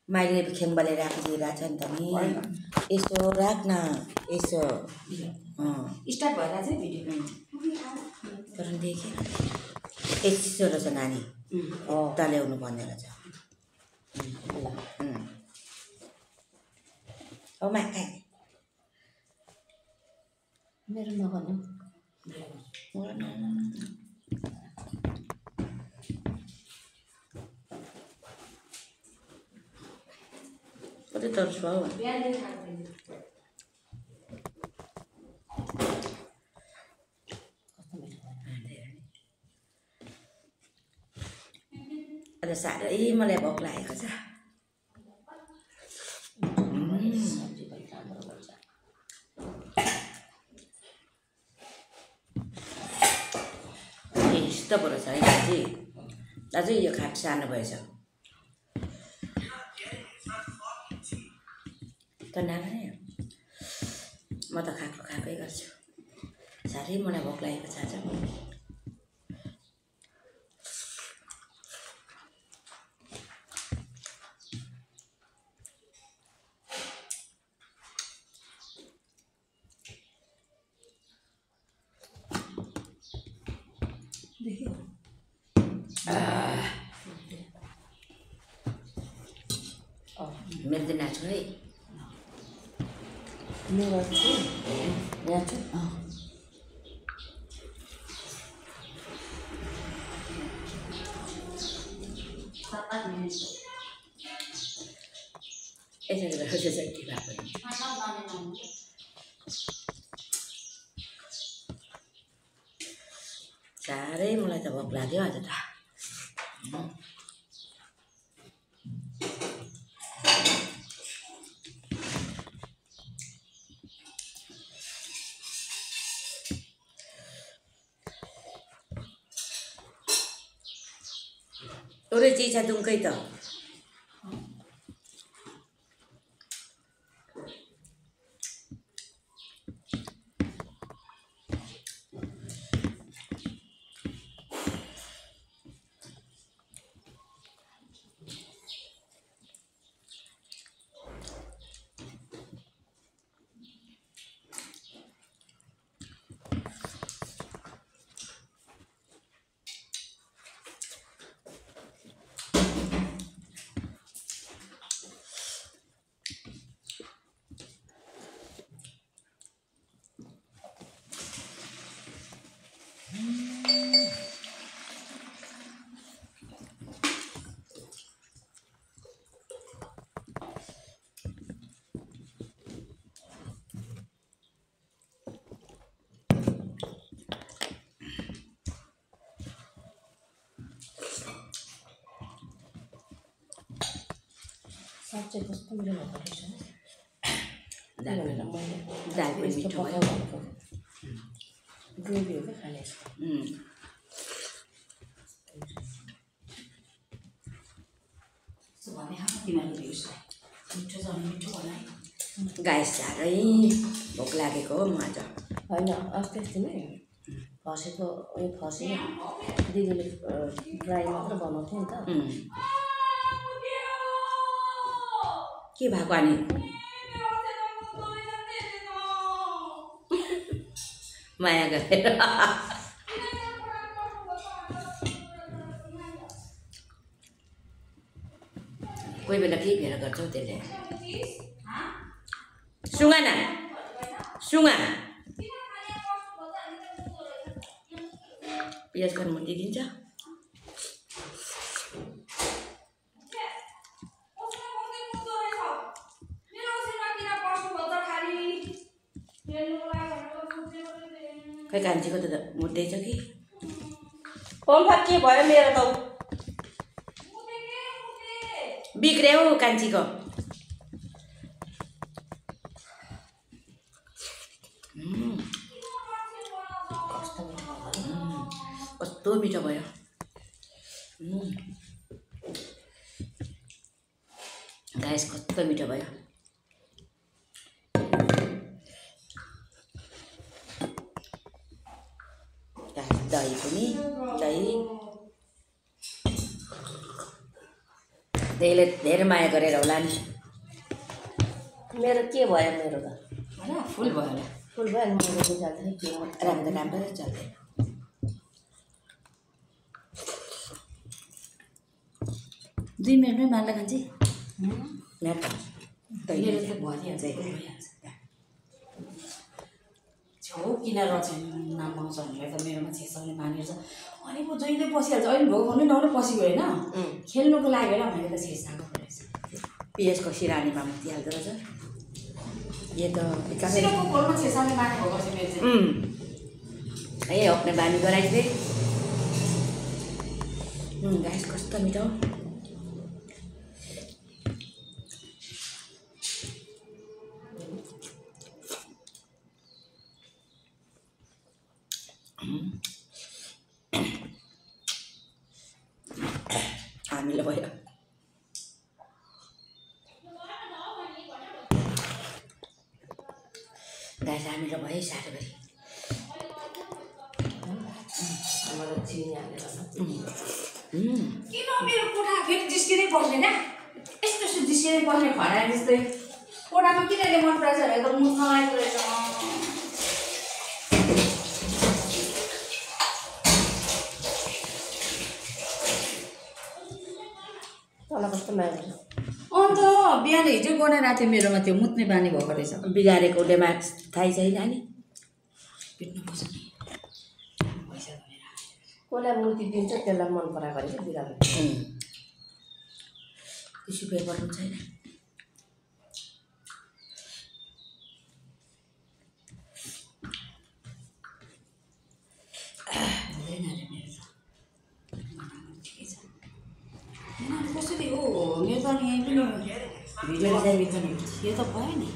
मैले खेम्बाले राखिदिइरहेको छ नि त नि यसो राख्न यसो स्टार्ट भएर चाहिँ भिडियो तर देखेँ यस्तो रहेछ नानी तल्याउनु भन्ने रहेछ मा मेरो नगर्नु कति तर छ हौ आज साह्रै मलाई भोक लागेको छ यस्तो पो रहेछ है दाजु दाजु यो खाट सानो भएछ त नानी म त खाएकै गर्छु साह्रै मलाई भोक लागेको छ आज मेरो दिन नाच्छु है मेरो चाहिँ यहाँ छु यसरी गरेर चाहिँ के भएको साह्रै मलाई त भोक लाग्यो आज त Ore chicha tung cây tỏ. साँच्चै कस्तो मिठो भएको रहेछ दाल पनि मिठो भयो ग्रेभी हो क्या खाने गाइस साह्रै भोक लागेको हो म आज होइन अस्ति अस्ति नै फसेको उयो फसेँ दिदीले ड्राई मात्र बनाउँथ्यो नि त के भएको अनि माया गरेर कोही बेला के भेर गर्छौ त्यसले सुगा न सुगा पियाज गर्न मन दिन्छ खै कान्छीको त मुद्दैछ कि पम्फा के भयो मेरो त बिग्रियो कान्छीको कस्तो मिठो भयो गाइस कस्तो मिठो भयो दही पनि दही त्यसले धेरै माया गरेर होला नि मेरो के भयो मेरो त होइन फुल भयो होला फुल भयो नि मेरो रिजल्ट के राम्रो राम्रो चल्दैन 2 मिनटमै मार्ला खान्छे नेट मेरो त भइहाल्छ छेउ किन रहेछ नमाउँछ भनेर त मेरोमा छेसाउने मानेर छ अनि म जहिले पसिहाल्छ अहिले भोगाउनै नआउने पसिगयो होइन खेल्नुको लागि होला भनेर त छेसाएको रहेछ पिएसको सिरानीमा मुतिहाल्दो रहेछ यो त सिराको खोलमा छेसाउने माने भएको छ मेरो चाहिँ ए अपने बानी गराइ थिएँ गाइस कस्तो मिठो हामीले भयो गाइस हामीले भयो साह्रो गरी मलाई चिनी हालेर किन मेरो कोठा फेरि जिस्किँदै बस्दैन यस्तो यस्तो जिस्किँदै बस्ने खरायो जस्तै कोठामा किन मन पराउँछ भनेर त मुख नलागेको रहेछ तँलाई कस्तो माया गर्छ अन्त बिहान हिजो गएर राति मेरोमा त्यो मुत्ने बानी भएको रहेछ बिगारेको डेमा थाहै छैन नि पिट्नु पर्छ नि पैसा भनेर कसलाई मूर्ति दिन्छ त्यसलाई मन पराएको रहेछ बिरालो टिस्यु पेपर पनि छैन हुँदैन अरे मेरो ठिकै छ कसरी हो मेरो त यहीँ पनि भिडियो चाहिँ यो त भयो नि